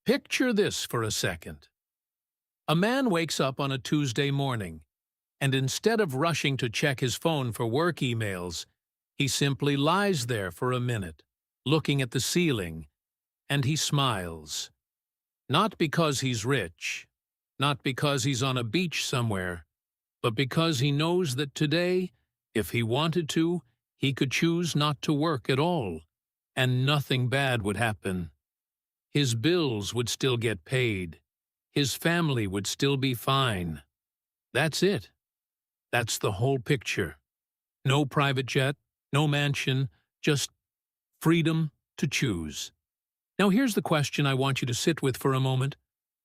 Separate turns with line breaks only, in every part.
Picture this for a second. A man wakes up on a Tuesday morning, and instead of rushing to check his phone for work emails, he simply lies there for a minute, looking at the ceiling, and he smiles. Not because he's rich, not because he's on a beach somewhere, but because he knows that today, if he wanted to, he could choose not to work at all, and nothing bad would happen. His bills would still get paid. His family would still be fine. That's it. That's the whole picture. No private jet, no mansion, just freedom to choose. Now here's the question I want you to sit with for a moment.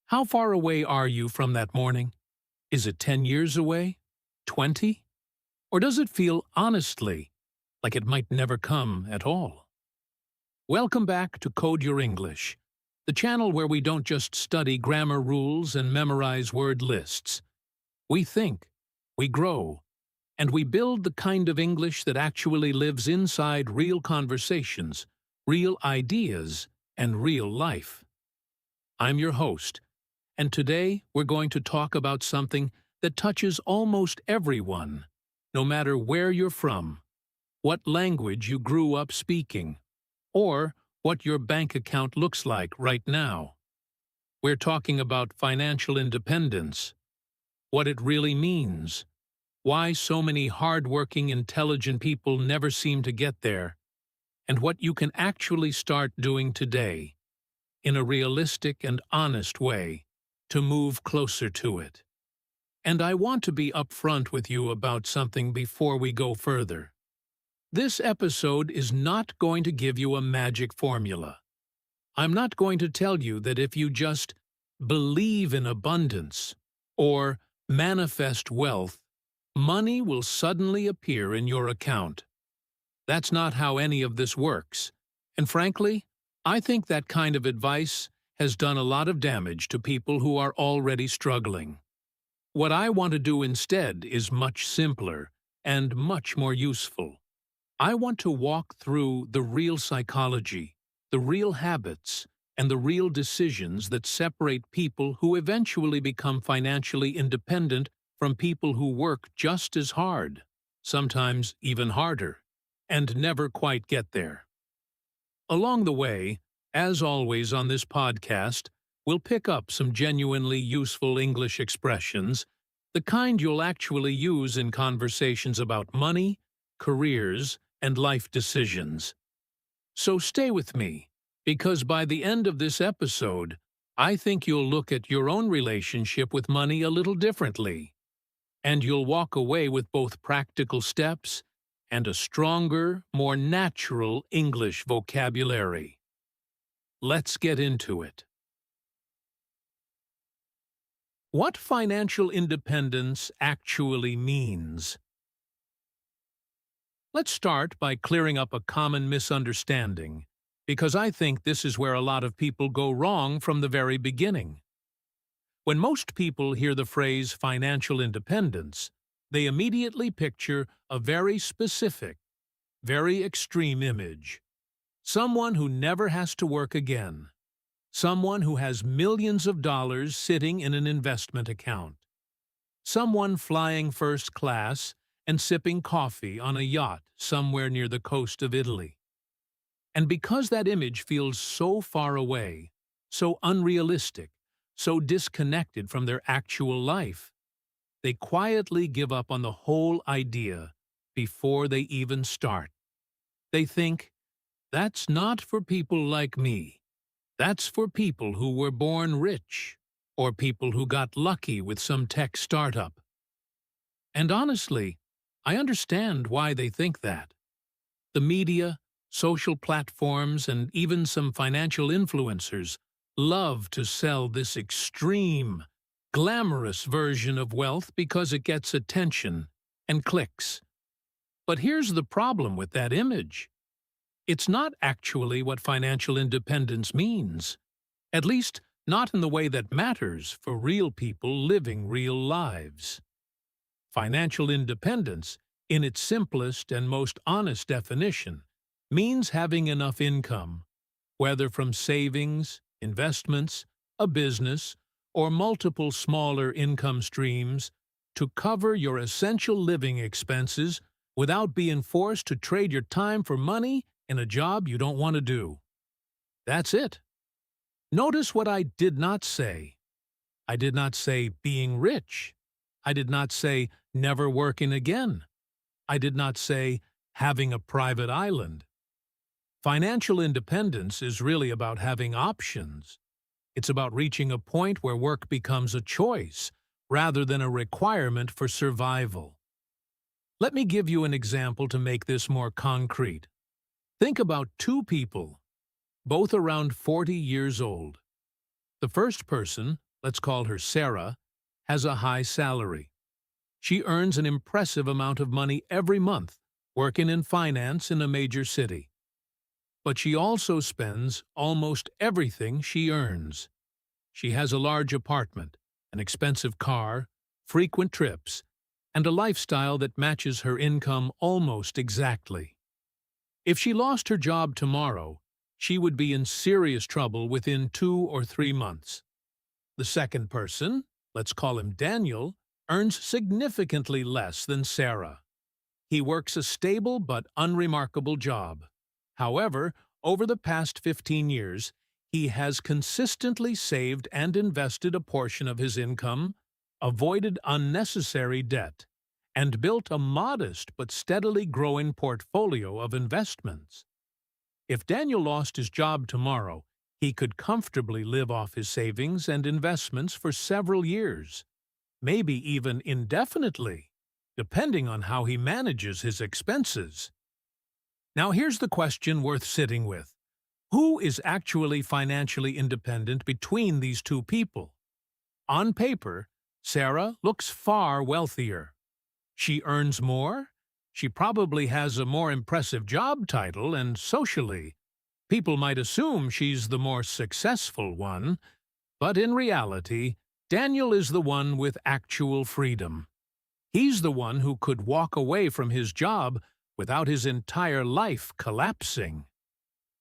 How far away are you from that morning? Is it 10 years away? 20? Or does it feel honestly like it might never come at all? Welcome back to Code Your English, the channel where we don't just study grammar rules and memorize word lists. We think, we grow, and we build the kind of English that actually lives inside real conversations, real ideas, and real life. I'm your host, and today we're going to talk about something that touches almost everyone, no matter where you're from, what language you grew up speaking, or what your bank account looks like right now. We're talking about financial independence, what it really means, why so many hard-working, intelligent people never seem to get there, and what you can actually start doing today, in a realistic and honest way, to move closer to it. And I want to be upfront with you about something before we go further. This episode is not going to give you a magic formula. I'm not going to tell you that if you just believe in abundance or manifest wealth, money will suddenly appear in your account. That's not how any of this works, and frankly, I think that kind of advice has done a lot of damage to people who are already struggling. What I want to do instead is much simpler and much more useful. I want to walk through the real psychology, the real habits, and the real decisions that separate people who eventually become financially independent from people who work just as hard, sometimes even harder, and never quite get there. Along the way, as always on this podcast, we'll pick up some genuinely useful English expressions, the kind you'll actually use in conversations about money, careers, and life decisions. So stay with me, because by the end of this episode, I think you'll look at your own relationship with money a little differently, and you'll walk away with both practical steps and a stronger, more natural English vocabulary. Let's get into it. What financial independence actually means. Let's start by clearing up a common misunderstanding, because I think this is where a lot of people go wrong from the very beginning. When most people hear the phrase financial independence, they immediately picture a very specific, very extreme image. Someone who never has to work again. Someone who has millions of dollars sitting in an investment account. Someone flying first class and sipping coffee on a yacht somewhere near the coast of Italy. And because that image feels so far away, so unrealistic, so disconnected from their actual life, they quietly give up on the whole idea before they even start. They think, that's not for people like me. That's for people who were born rich, or people who got lucky with some tech startup. And honestly, I understand why they think that. The media, social platforms, and even some financial influencers love to sell this extreme, glamorous version of wealth because it gets attention and clicks. But here's the problem with that image. It's not actually what financial independence means, at least not in the way that matters for real people living real lives. Financial independence, in its simplest and most honest definition, means having enough income, whether from savings, investments, a business, or multiple smaller income streams to cover your essential living expenses without being forced to trade your time for money in a job you don't want to do. That's it. Notice what I did not say. I did not say being rich. I did not say never working again. I did not say having a private island. Financial independence is really about having options. It's about reaching a point where work becomes a choice rather than a requirement for survival. Let me give you an example to make this more concrete. Think about two people, both around 40 years old. The first person, let's call her Sarah, has a high salary. She earns an impressive amount of money every month, working in finance in a major city. But she also spends almost everything she earns. She has a large apartment, an expensive car, frequent trips, and a lifestyle that matches her income almost exactly. If she lost her job tomorrow, she would be in serious trouble within 2 or 3 months. The second person, let's call him Daniel, earns significantly less than Sarah. He works a stable but unremarkable job. However, over the past 15 years, he has consistently saved and invested a portion of his income, avoided unnecessary debt, and built a modest but steadily growing portfolio of investments. If Daniel lost his job tomorrow, he could comfortably live off his savings and investments for several years, maybe even indefinitely, depending on how he manages his expenses. Now here's the question worth sitting with. Who is actually financially independent between these two people? On paper, Sarah looks far wealthier. She earns more. She probably has a more impressive job title, and socially, people might assume she's the more successful one. But in reality, Daniel is the one with actual freedom. He's the one who could walk away from his job without his entire life collapsing.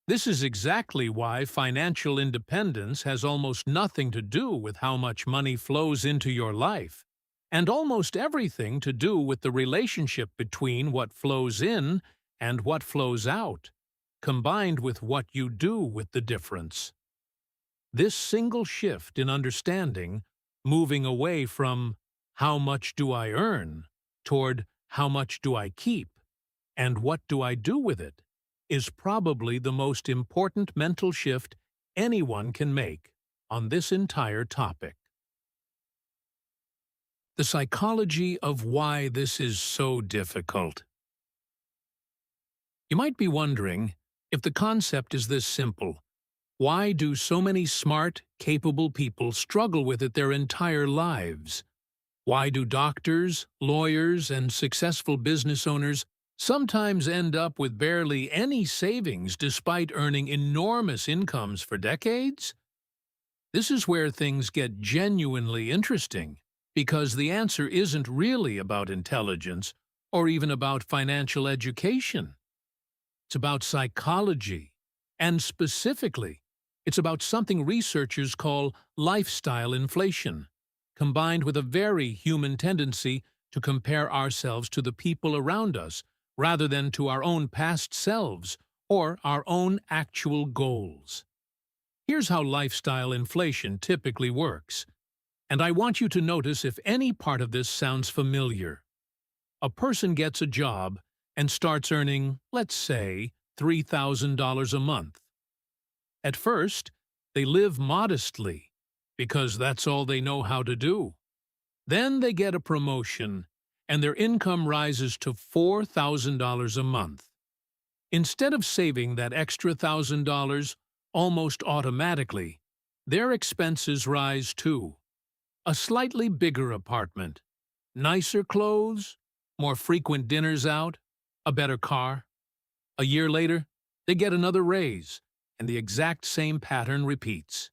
This is exactly why financial independence has almost nothing to do with how much money flows into your life, and almost everything to do with the relationship between what flows in and what flows out, combined with what you do with the difference. This single shift in understanding, moving away from how much do I earn toward how much do I keep, and what do I do with it, is probably the most important mental shift anyone can make on this entire topic. The psychology of why this is so difficult. You might be wondering, if the concept is this simple, why do so many smart, capable people struggle with it their entire lives? Why do doctors, lawyers, and successful business owners sometimes end up with barely any savings despite earning enormous incomes for decades? This is where things get genuinely interesting, because the answer isn't really about intelligence or even about financial education. It's about psychology, and specifically, it's about something researchers call lifestyle inflation, combined with a very human tendency to compare ourselves to the people around us rather than to our own past selves or our own actual goals. Here's how lifestyle inflation typically works, and I want you to notice if any part of this sounds familiar. A person gets a job and starts earning, let's say, $3,000 a month. At first, they live modestly, because that's all they know how to do. Then they get a promotion, and their income rises to $4,000 a month. Instead of saving that extra $1,000 almost automatically, their expenses rise too. A slightly bigger apartment, nicer clothes, more frequent dinners out, a better car. A year later, they get another raise, and the exact same pattern repeats.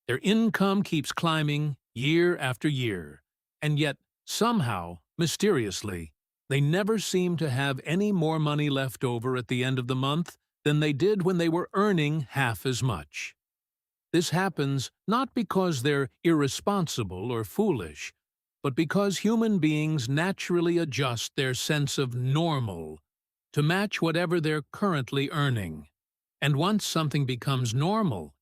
Their income keeps climbing year after year, and yet, somehow, mysteriously, they never seem to have any more money left over at the end of the month than they did when they were earning half as much. This happens not because they're irresponsible or foolish, but because human beings naturally adjust their sense of normal to match whatever they're currently earning. And once something becomes normal,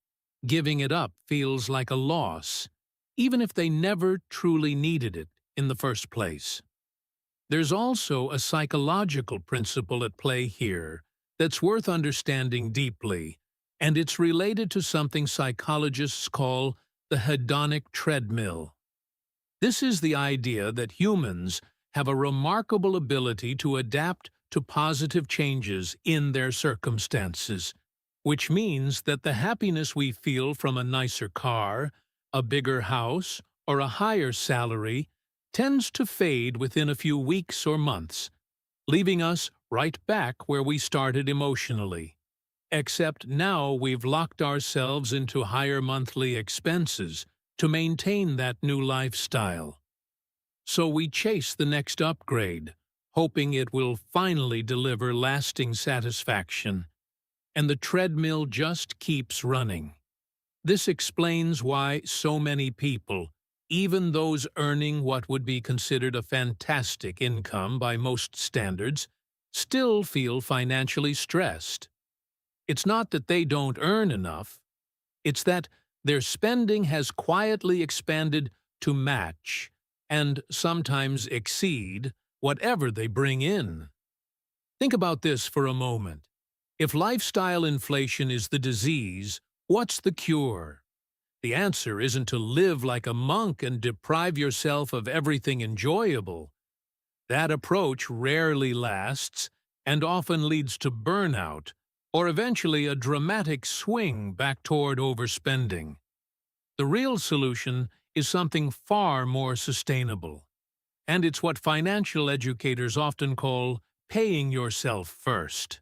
giving it up feels like a loss, even if they never truly needed it in the first place. There's also a psychological principle at play here that's worth understanding deeply, and it's related to something psychologists call the hedonic treadmill. This is the idea that humans have a remarkable ability to adapt to positive changes in their circumstances, which means that the happiness we feel from a nicer car, a bigger house, or a higher salary tends to fade within a few weeks or months, leaving us right back where we started emotionally. Except now we've locked ourselves into higher monthly expenses to maintain that new lifestyle. So we chase the next upgrade, hoping it will finally deliver lasting satisfaction. And the treadmill just keeps running. This explains why so many people, even those earning what would be considered a fantastic income by most standards, still feel financially stressed. It's not that they don't earn enough, it's that their spending has quietly expanded to match, and sometimes exceed, whatever they bring in. Think about this for a moment. If lifestyle inflation is the disease, what's the cure? The answer isn't to live like a monk and deprive yourself of everything enjoyable. That approach rarely lasts and often leads to burnout, or eventually a dramatic swing back toward overspending. The real solution is something far more sustainable, and it's what financial educators often call paying yourself first.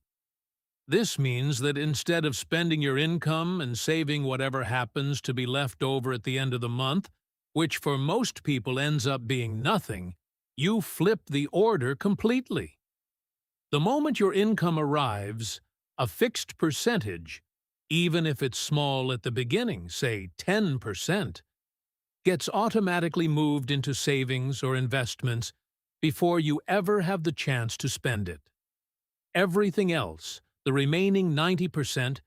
This means that instead of spending your income and saving whatever happens to be left over at the end of the month, which for most people ends up being nothing, you flip the order completely. The moment your income arrives, a fixed percentage, even if it's small at the beginning, say 10%, gets automatically moved into savings or investments before you ever have the chance to spend it. Everything else, the remaining 90%,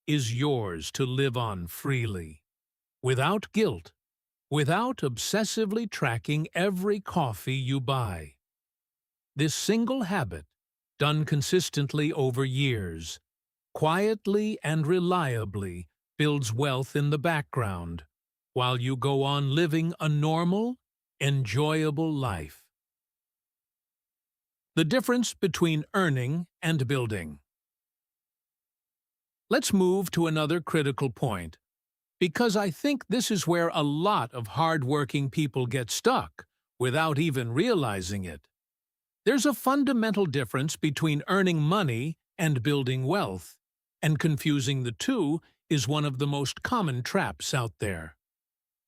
is yours to live on freely, without guilt, without obsessively tracking every coffee you buy. This single habit, done consistently over years, quietly and reliably builds wealth in the background, while you go on living a normal, enjoyable life. The difference between earning and building. Let's move to another critical point, because I think this is where a lot of hard-working people get stuck without even realizing it. There's a fundamental difference between earning money and building wealth, and confusing the two is one of the most common traps out there.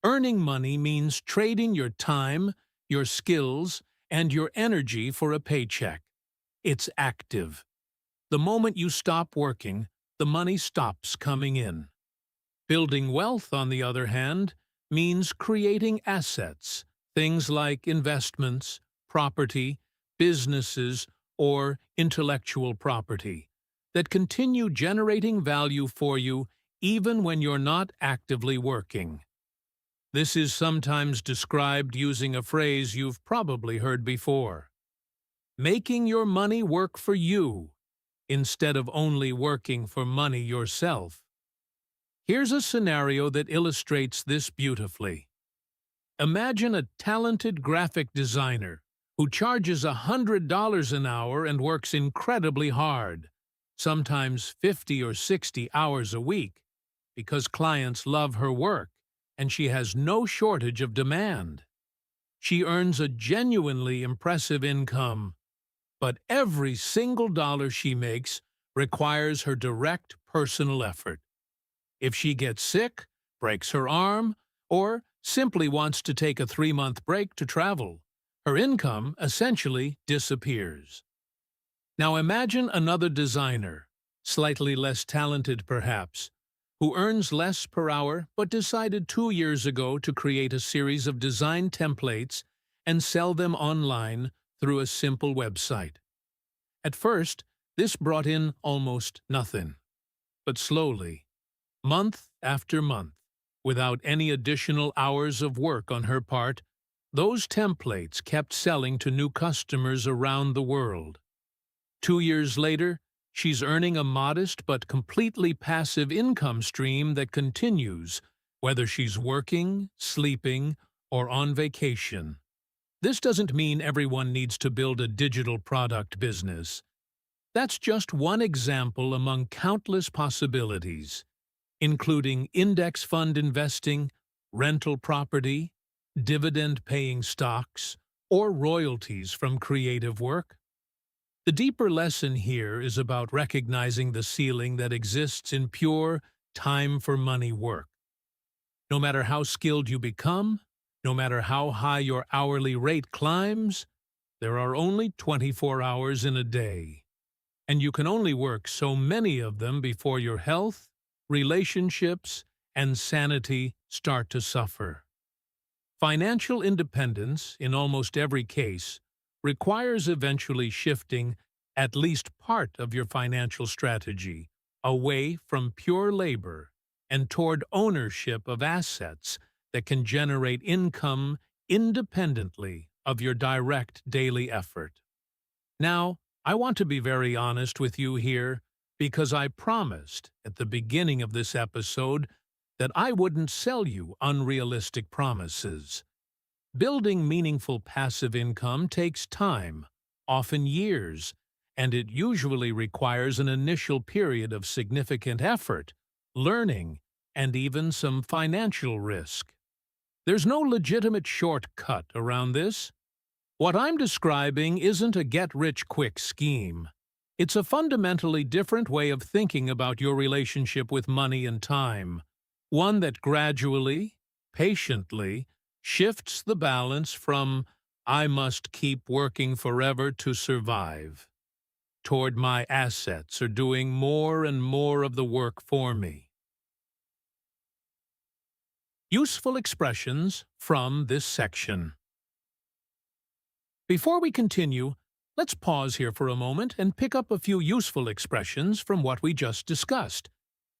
Earning money means trading your time, your skills, and your energy for a paycheck. It's active. The moment you stop working, the money stops coming in. Building wealth, on the other hand, means creating assets, things like investments, property, businesses, or intellectual property, that continue generating value for you even when you're not actively working. This is sometimes described using a phrase you've probably heard before: making your money work for you, instead of only working for money yourself. Here's a scenario that illustrates this beautifully. Imagine a talented graphic designer who charges $100 an hour and works incredibly hard, sometimes 50 or 60 hours a week, because clients love her work and she has no shortage of demand. She earns a genuinely impressive income, but every single dollar she makes requires her direct personal effort. If she gets sick, breaks her arm, or simply wants to take a 3-month break to travel, her income essentially disappears. Now imagine another designer, slightly less talented perhaps, who earns less per hour but decided 2 years ago to create a series of design templates and sell them online through a simple website. At first, this brought in almost nothing, but slowly, month after month, without any additional hours of work on her part, those templates kept selling to new customers around the world. 2 years later, she's earning a modest but completely passive income stream that continues, whether she's working, sleeping, or on vacation. This doesn't mean everyone needs to build a digital product business. That's just one example among countless possibilities, including index fund investing, rental property, dividend-paying stocks, or royalties from creative work. The deeper lesson here is about recognizing the ceiling that exists in pure time-for-money work. No matter how skilled you become, no matter how high your hourly rate climbs, there are only 24 hours in a day, and you can only work so many of them before your health, relationships, and sanity start to suffer. Financial independence, in almost every case, requires eventually shifting at least part of your financial strategy away from pure labor and toward ownership of assets that can generate income independently of your direct daily effort. Now, I want to be very honest with you here because I promised at the beginning of this episode that I wouldn't sell you unrealistic promises. Building meaningful passive income takes time, often years, and it usually requires an initial period of significant effort, learning, and even some financial risk. There's no legitimate shortcut around this. What I'm describing isn't a get-rich-quick scheme. It's a fundamentally different way of thinking about your relationship with money and time, one that gradually, patiently, shifts the balance from "I must keep working forever to survive" toward "my assets are doing more and more of the work for me." Useful expressions from this section. Before we continue, let's pause here for a moment and pick up a few useful expressions from what we just discussed,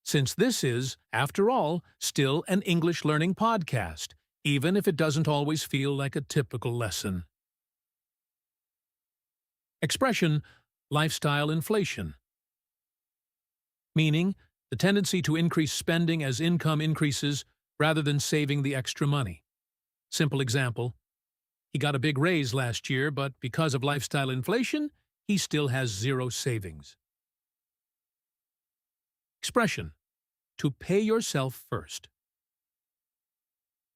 since this is, after all, still an English learning podcast, even if it doesn't always feel like a typical lesson. Expression, lifestyle inflation. Meaning, the tendency to increase spending as income increases rather than saving the extra money. Simple example, he got a big raise last year, but because of lifestyle inflation, he still has zero savings. Expression, to pay yourself first.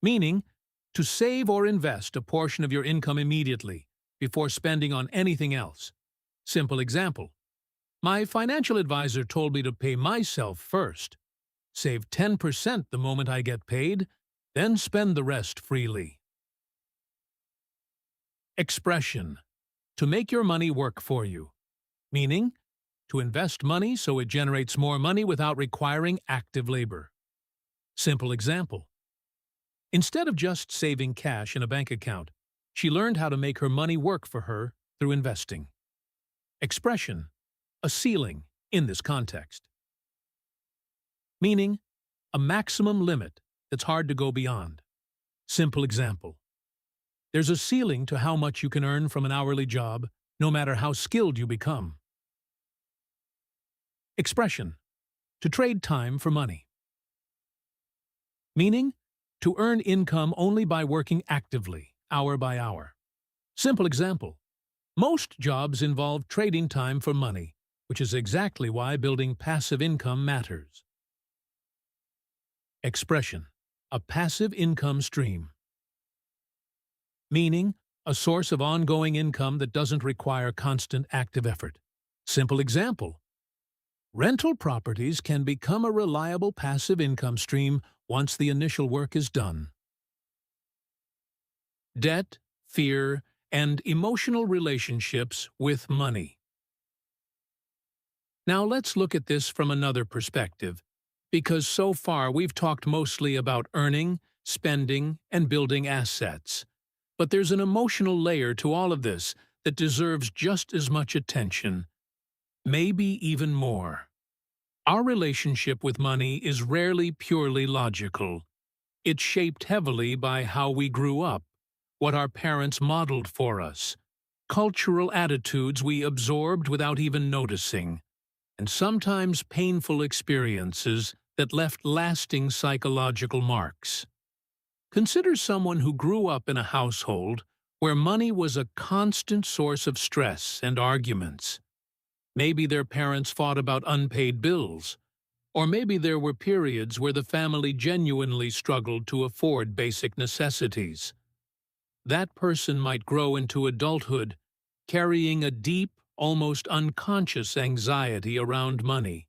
Meaning, to save or invest a portion of your income immediately, before spending on anything else. Simple example, my financial advisor told me to pay myself first. Save 10% the moment I get paid, then spend the rest freely. Expression, to make your money work for you. Meaning, to invest money so it generates more money without requiring active labor. Simple example, instead of just saving cash in a bank account, she learned how to make her money work for her through investing. Expression, a ceiling in this context. Meaning, a maximum limit that's hard to go beyond. Simple example, there's a ceiling to how much you can earn from an hourly job, no matter how skilled you become. Expression, to trade time for money. Meaning, to earn income only by working actively, hour by hour. Simple example, most jobs involve trading time for money, which is exactly why building passive income matters. Expression, a passive income stream. Meaning, a source of ongoing income that doesn't require constant active effort. Simple example, rental properties can become a reliable passive income stream once the initial work is done. Debt, fear, and emotional relationships with money. Now let's look at this from another perspective. Because so far we've talked mostly about earning, spending, and building assets. But there's an emotional layer to all of this that deserves just as much attention, maybe even more. Our relationship with money is rarely purely logical. It's shaped heavily by how we grew up, what our parents modeled for us, cultural attitudes we absorbed without even noticing, and sometimes painful experiences that left lasting psychological marks. Consider someone who grew up in a household where money was a constant source of stress and arguments. Maybe their parents fought about unpaid bills, or maybe there were periods where the family genuinely struggled to afford basic necessities. That person might grow into adulthood carrying a deep, almost unconscious anxiety around money.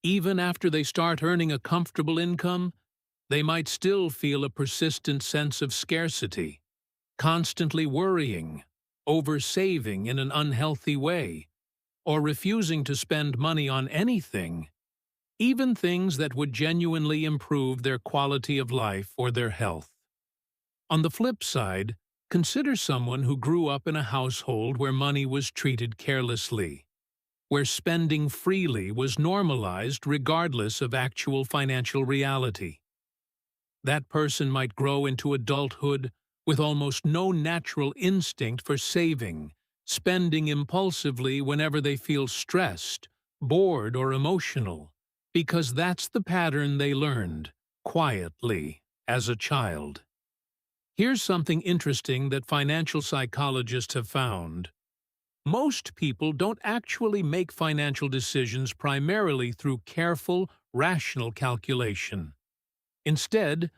Even after they start earning a comfortable income, they might still feel a persistent sense of scarcity, constantly worrying, over-saving in an unhealthy way, or refusing to spend money on anything, even things that would genuinely improve their quality of life or their health. On the flip side, consider someone who grew up in a household where money was treated carelessly, where spending freely was normalized regardless of actual financial reality. That person might grow into adulthood with almost no natural instinct for saving, spending impulsively whenever they feel stressed, bored, or emotional, because that's the pattern they learned, quietly, as a child. Here's something interesting that financial psychologists have found. Most people don't actually make financial decisions primarily through careful, rational calculation. Instead,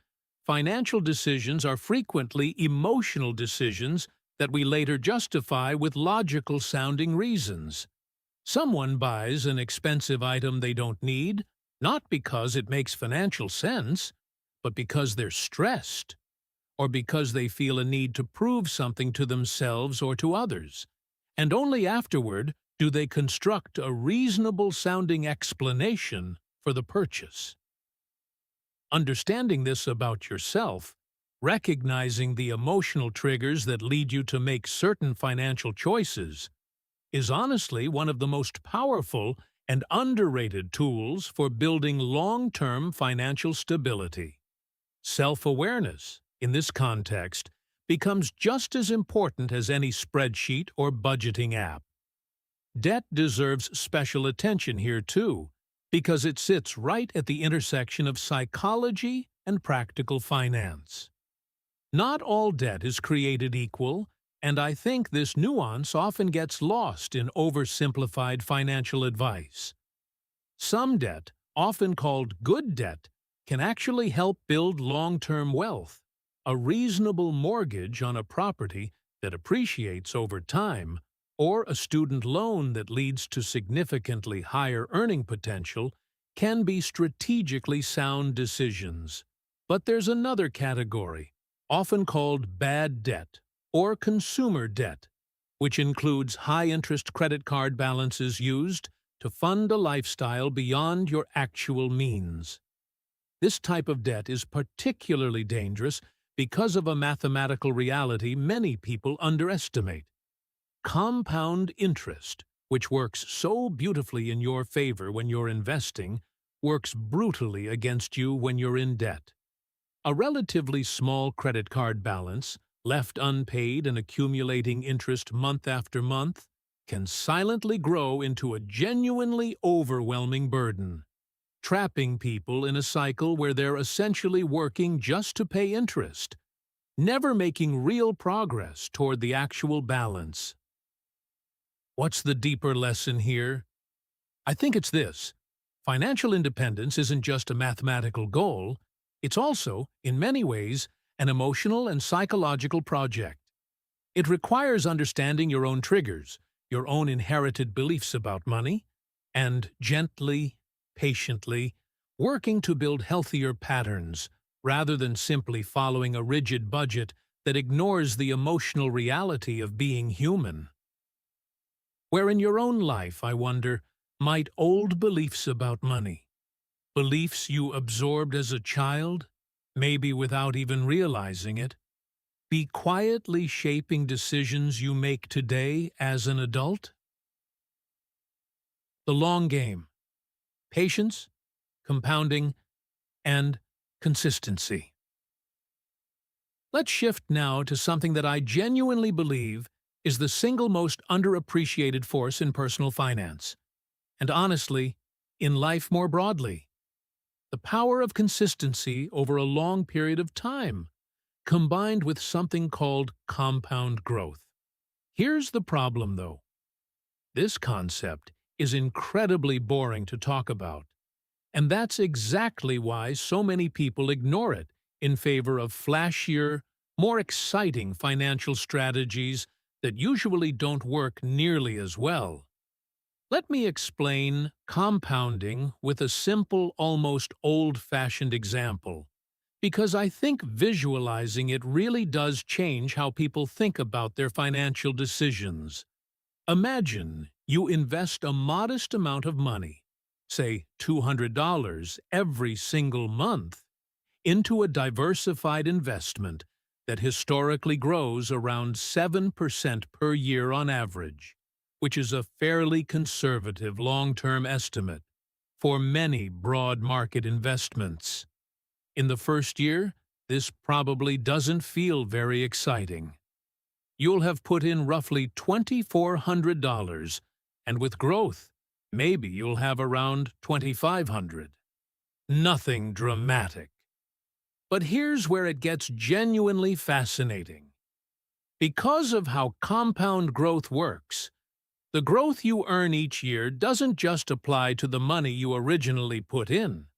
financial decisions are frequently emotional decisions that we later justify with logical-sounding reasons. Someone buys an expensive item they don't need, not because it makes financial sense, but because they're stressed, or because they feel a need to prove something to themselves or to others. And only afterward do they construct a reasonable-sounding explanation for the purchase. Understanding this about yourself, recognizing the emotional triggers that lead you to make certain financial choices, is honestly one of the most powerful and underrated tools for building long-term financial stability. Self-awareness, in this context, becomes just as important as any spreadsheet or budgeting app. Debt deserves special attention here too, because it sits right at the intersection of psychology and practical finance. Not all debt is created equal, and I think this nuance often gets lost in oversimplified financial advice. Some debt, often called good debt, can actually help build long-term wealth. A reasonable mortgage on a property that appreciates over time, or a student loan that leads to significantly higher earning potential, can be strategically sound decisions. But there's another category, often called bad debt or consumer debt, which includes high-interest credit card balances used to fund a lifestyle beyond your actual means. This type of debt is particularly dangerous because of a mathematical reality many people underestimate. Compound interest, which works so beautifully in your favor when you're investing, works brutally against you when you're in debt. A relatively small credit card balance, left unpaid and accumulating interest month after month, can silently grow into a genuinely overwhelming burden, trapping people in a cycle where they're essentially working just to pay interest, never making real progress toward the actual balance. What's the deeper lesson here? I think it's this. Financial independence isn't just a mathematical goal, it's also, in many ways, an emotional and psychological project. It requires understanding your own triggers, your own inherited beliefs about money, and gently, patiently, working to build healthier patterns rather than simply following a rigid budget that ignores the emotional reality of being human. Where in your own life, I wonder, might old beliefs about money, beliefs you absorbed as a child, maybe without even realizing it, be quietly shaping decisions you make today as an adult? The long game: patience, compounding, and consistency. Let's shift now to something that I genuinely believe is the single most underappreciated force in personal finance, and honestly, in life more broadly: the power of consistency over a long period of time, combined with something called compound growth. Here's the problem, though. This concept is incredibly boring to talk about, and that's exactly why so many people ignore it in favor of flashier, more exciting financial strategies that usually don't work nearly as well. Let me explain compounding with a simple, almost old-fashioned example, because I think visualizing it really does change how people think about their financial decisions. Imagine you invest a modest amount of money, say $200 every single month, into a diversified investment that historically grows around 7% per year on average, which is a fairly conservative long-term estimate for many broad market investments. In the first year, this probably doesn't feel very exciting. You'll have put in roughly $2,400, and with growth, maybe you'll have around $2,500. Nothing dramatic. But here's where it gets genuinely fascinating. Because of how compound growth works, the growth you earn each year doesn't just apply to the money you originally put in.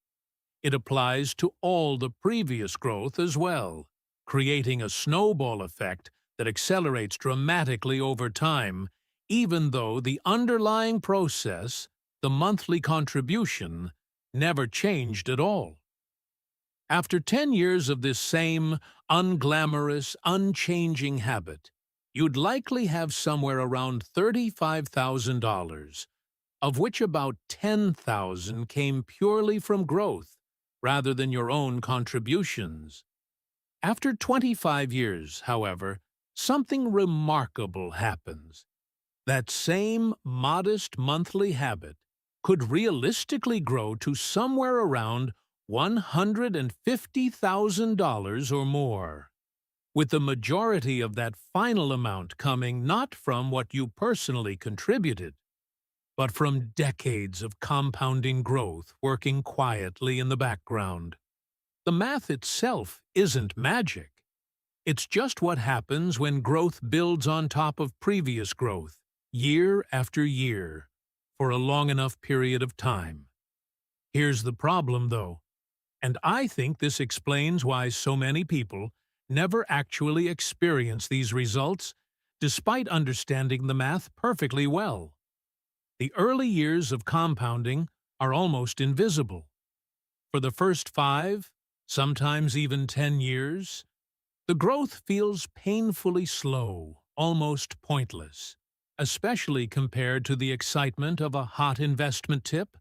It applies to all the previous growth as well, creating a snowball effect that accelerates dramatically over time, even though the underlying process, the monthly contribution, never changed at all. After 10 years of this same unglamorous, unchanging habit, you'd likely have somewhere around $35,000, of which about $10,000 came purely from growth, rather than your own contributions. After 25 years, however, something remarkable happens. That same modest monthly habit could realistically grow to somewhere around $150,000 or more, with the majority of that final amount coming not from what you personally contributed, but from decades of compounding growth working quietly in the background. The math itself isn't magic. It's just what happens when growth builds on top of previous growth, year after year, for a long enough period of time. Here's the problem, though, and I think this explains why so many people never actually experience these results, despite understanding the math perfectly well. The early years of compounding are almost invisible. For the first 5, sometimes even 10 years, the growth feels painfully slow, almost pointless, especially compared to the excitement of a hot investment tip,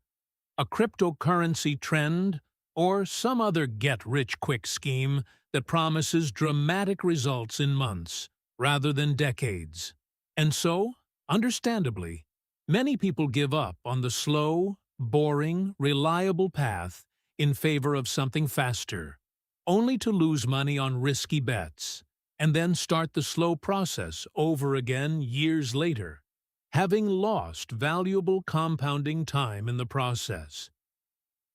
a cryptocurrency trend, or some other get-rich-quick scheme that promises dramatic results in months, rather than decades. And so, understandably, many people give up on the slow, boring, reliable path in favor of something faster, only to lose money on risky bets, and then start the slow process over again years later, having lost valuable compounding time in the process.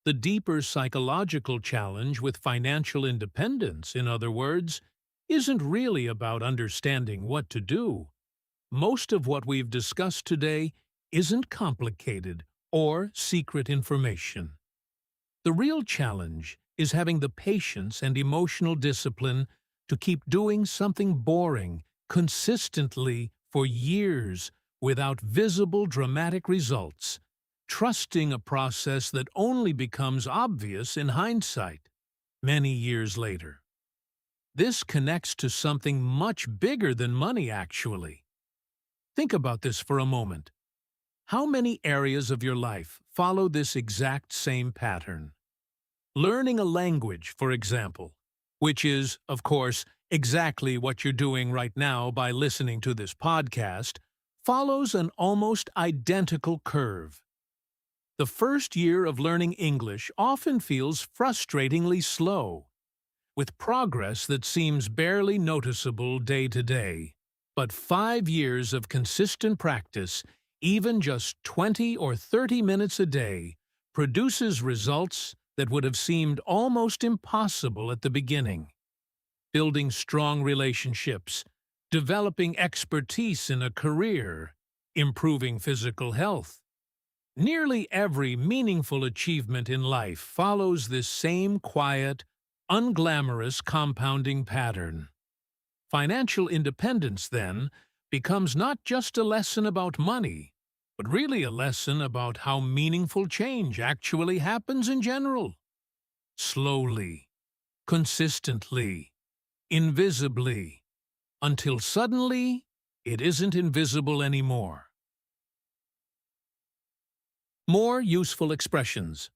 The deeper psychological challenge with financial independence, in other words, isn't really about understanding what to do. Most of what we've discussed today isn't complicated or secret information. The real challenge is having the patience and emotional discipline to keep doing something boring consistently for years without visible dramatic results, trusting a process that only becomes obvious in hindsight, many years later. This connects to something much bigger than money, actually. Think about this for a moment. How many areas of your life follow this exact same pattern? Learning a language, for example, which is, of course, exactly what you're doing right now by listening to this podcast, follows an almost identical curve. The first year of learning English often feels frustratingly slow, with progress that seems barely noticeable day to day. But 5 years of consistent practice, even just 20 or 30 minutes a day, produces results that would have seemed almost impossible at the beginning. Building strong relationships, developing expertise in a career, improving physical health. Nearly every meaningful achievement in life follows this same quiet, unglamorous compounding pattern. Financial independence, then, becomes not just a lesson about money, but really a lesson about how meaningful change actually happens in general. Slowly, consistently, invisibly, until suddenly it isn't invisible anymore. More useful expressions.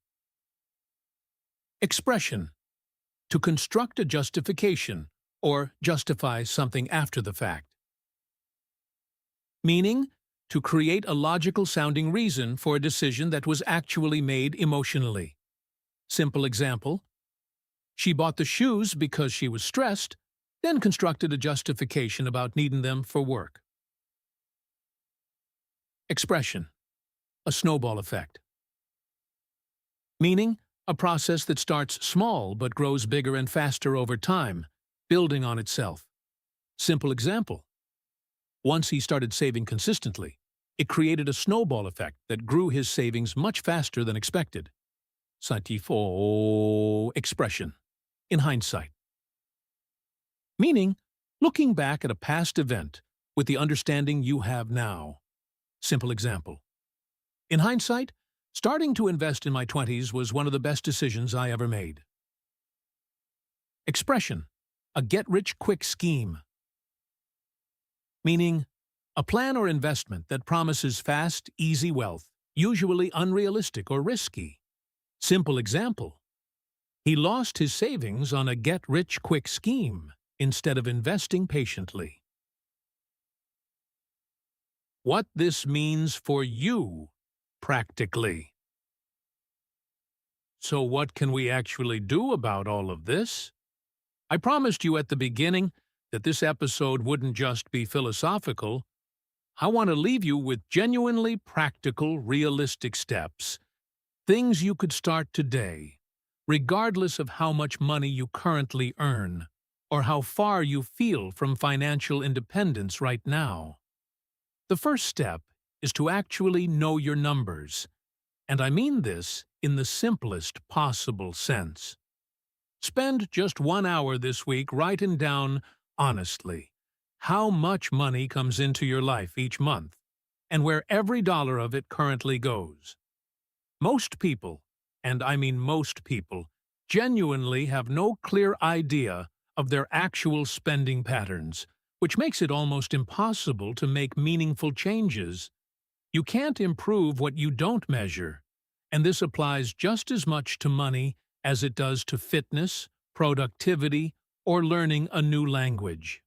Expression: to construct a justification, or justify something after the fact. Meaning: to create a logical-sounding reason for a decision that was actually made emotionally. Simple example: she bought the shoes because she was stressed, then constructed a justification about needing them for work. Expression: a snowball effect. Meaning: a process that starts small but grows bigger and faster over time, building on itself. Simple example: once he started saving consistently, it created a snowball effect that grew his savings much faster than expected. Scientific expression: in hindsight. Meaning: looking back at a past event with the understanding you have now. Simple example: in hindsight, starting to invest in my 20s was one of the best decisions I ever made. Expression: a get-rich-quick scheme. Meaning: a plan or investment that promises fast, easy wealth, usually unrealistic or risky. Simple example: he lost his savings on a get-rich-quick scheme instead of investing patiently. What this means for you, practically. So what can we actually do about all of this? I promised you at the beginning that this episode wouldn't just be philosophical. I want to leave you with genuinely practical, realistic steps, things you could start today, regardless of how much money you currently earn, or how far you feel from financial independence right now. The first step is to actually know your numbers, and I mean this in the simplest possible sense. Spend just 1 hour this week writing down, honestly, how much money comes into your life each month, and where every dollar of it currently goes. Most people, and I mean most people, genuinely have no clear idea of their actual spending patterns, which makes it almost impossible to make meaningful changes. You can't improve what you don't measure, and this applies just as much to money as it does to fitness, productivity, or learning a new language.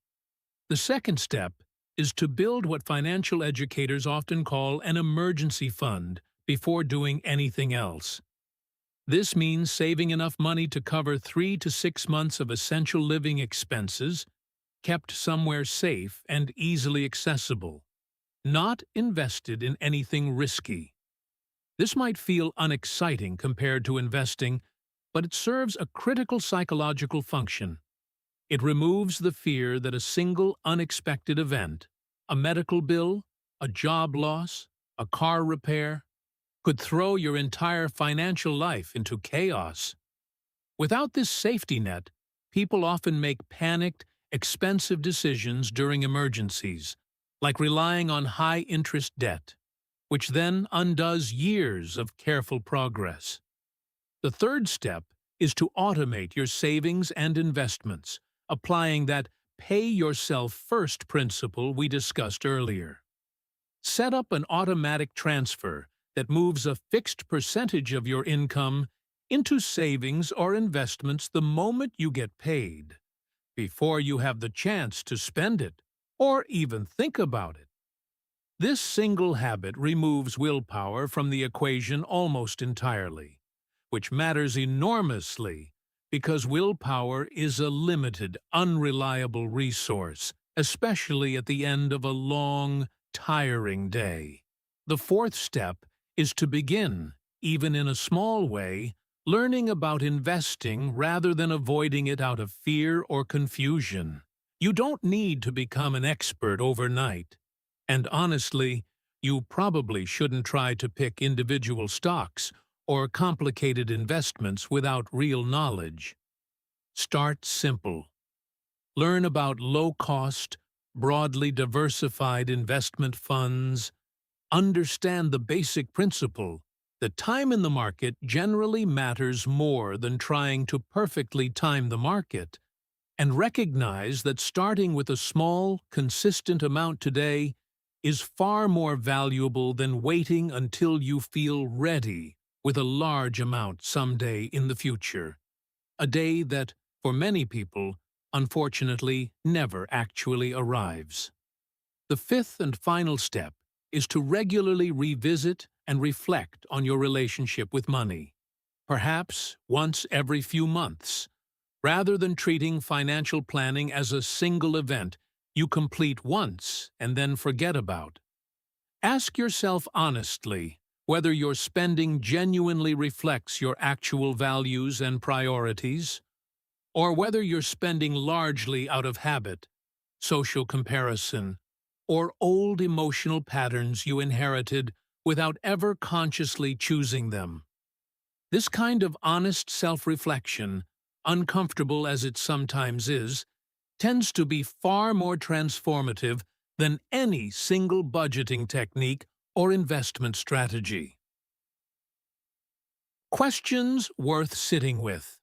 The second step is to build what financial educators often call an emergency fund before doing anything else. This means saving enough money to cover 3 to 6 months of essential living expenses, kept somewhere safe and easily accessible, not invested in anything risky. This might feel unexciting compared to investing, but it serves a critical psychological function. It removes the fear that a single unexpected event, a medical bill, a job loss, a car repair, could throw your entire financial life into chaos. Without this safety net, people often make panicked, expensive decisions during emergencies, like relying on high-interest debt, which then undoes years of careful progress. The third step is to automate your savings and investments, applying that pay-yourself-first principle we discussed earlier. Set up an automatic transfer that moves a fixed percentage of your income into savings or investments the moment you get paid, before you have the chance to spend it or even think about it. This single habit removes willpower from the equation almost entirely, which matters enormously because willpower is a limited, unreliable resource, especially at the end of a long, tiring day. The fourth step is to begin, even in a small way, learning about investing rather than avoiding it out of fear or confusion. You don't need to become an expert overnight. And honestly, you probably shouldn't try to pick individual stocks or complicated investments without real knowledge. Start simple. Learn about low-cost, broadly diversified investment funds. Understand the basic principle that time in the market generally matters more than trying to perfectly time the market, and recognize that starting with a small, consistent amount today is far more valuable than waiting until you feel ready with a large amount someday in the future. A day that, for many people, unfortunately never actually arrives. The fifth and final step is to regularly revisit and reflect on your relationship with money, perhaps once every few months, rather than treating financial planning as a single event you complete once and then forget about. Ask yourself honestly whether your spending genuinely reflects your actual values and priorities, or whether you're spending largely out of habit, social comparison, or old emotional patterns you inherited without ever consciously choosing them. This kind of honest self-reflection, uncomfortable as it sometimes is, tends to be far more transformative than any single budgeting technique or investment strategy. Questions worth sitting with.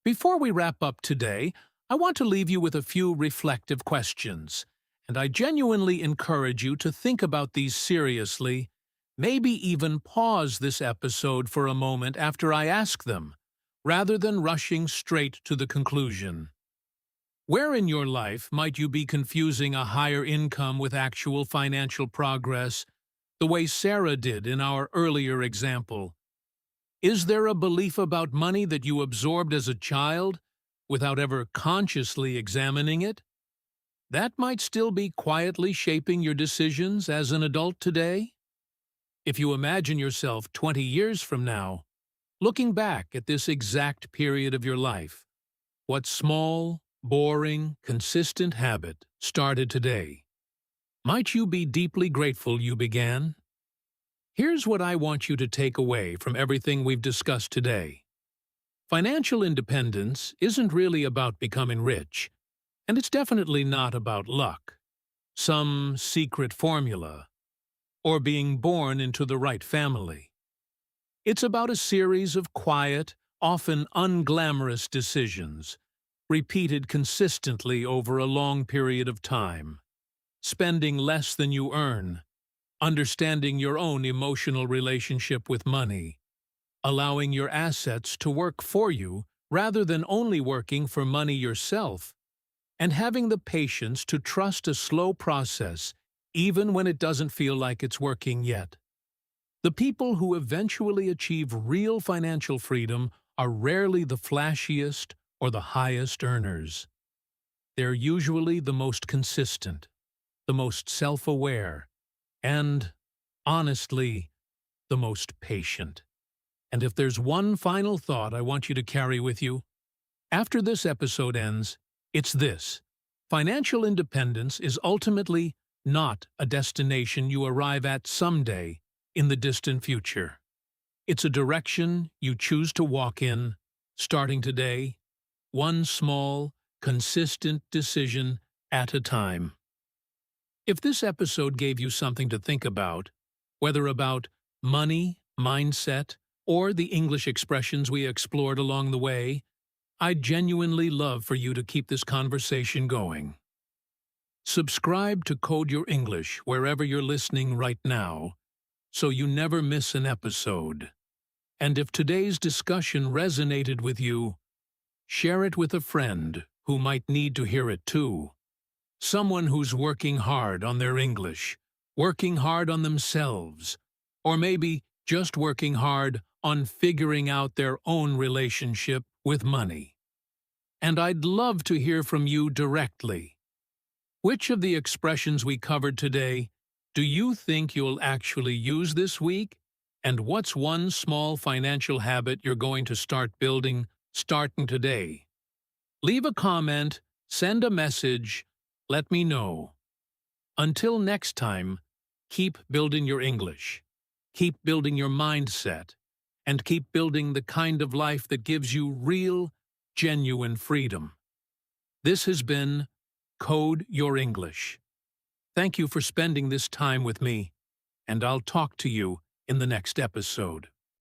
Before we wrap up today, I want to leave you with a few reflective questions, and I genuinely encourage you to think about these seriously, maybe even pause this episode for a moment after I ask them, rather than rushing straight to the conclusion. Where in your life might you be confusing a higher income with actual financial progress, the way Sarah did in our earlier example? Is there a belief about money that you absorbed as a child without ever consciously examining it? That might still be quietly shaping your decisions as an adult today. If you imagine yourself 20 years from now, looking back at this exact period of your life, what small, boring, consistent habit started today? Might you be deeply grateful you began? Here's what I want you to take away from everything we've discussed today. Financial independence isn't really about becoming rich, and it's definitely not about luck, some secret formula, or being born into the right family. It's about a series of quiet, often unglamorous decisions, repeated consistently over a long period of time. Spending less than you earn, understanding your own emotional relationship with money, allowing your assets to work for you rather than only working for money yourself, and having the patience to trust a slow process even when it doesn't feel like it's working yet. The people who eventually achieve real financial freedom are rarely the flashiest or the highest earners. They're usually the most consistent, the most self-aware, and, honestly, the most patient. And if there's one final thought I want you to carry with you, after this episode ends, it's this: financial independence is ultimately not a destination you arrive at someday in the distant future. It's a direction you choose to walk in, starting today, one small, consistent decision at a time. If this episode gave you something to think about, whether about money, mindset, or the English expressions we explored along the way, I'd genuinely love for you to keep this conversation going. Subscribe to Code Your English wherever you're listening right now, so you never miss an episode. And if today's discussion resonated with you, share it with a friend who might need to hear it too. Someone who's working hard on their English, working hard on themselves, or maybe just working hard on figuring out their own relationship with money. And I'd love to hear from you directly. Which of the expressions we covered today do you think you'll actually use this week? And what's one small financial habit you're going to start building starting today? Leave a comment, send a message, let me know. Until next time, keep building your English, keep building your mindset, and keep building the kind of life that gives you real, genuine freedom. This has been Code Your English. Thank you for spending this time with me, and I'll talk to you in the next episode.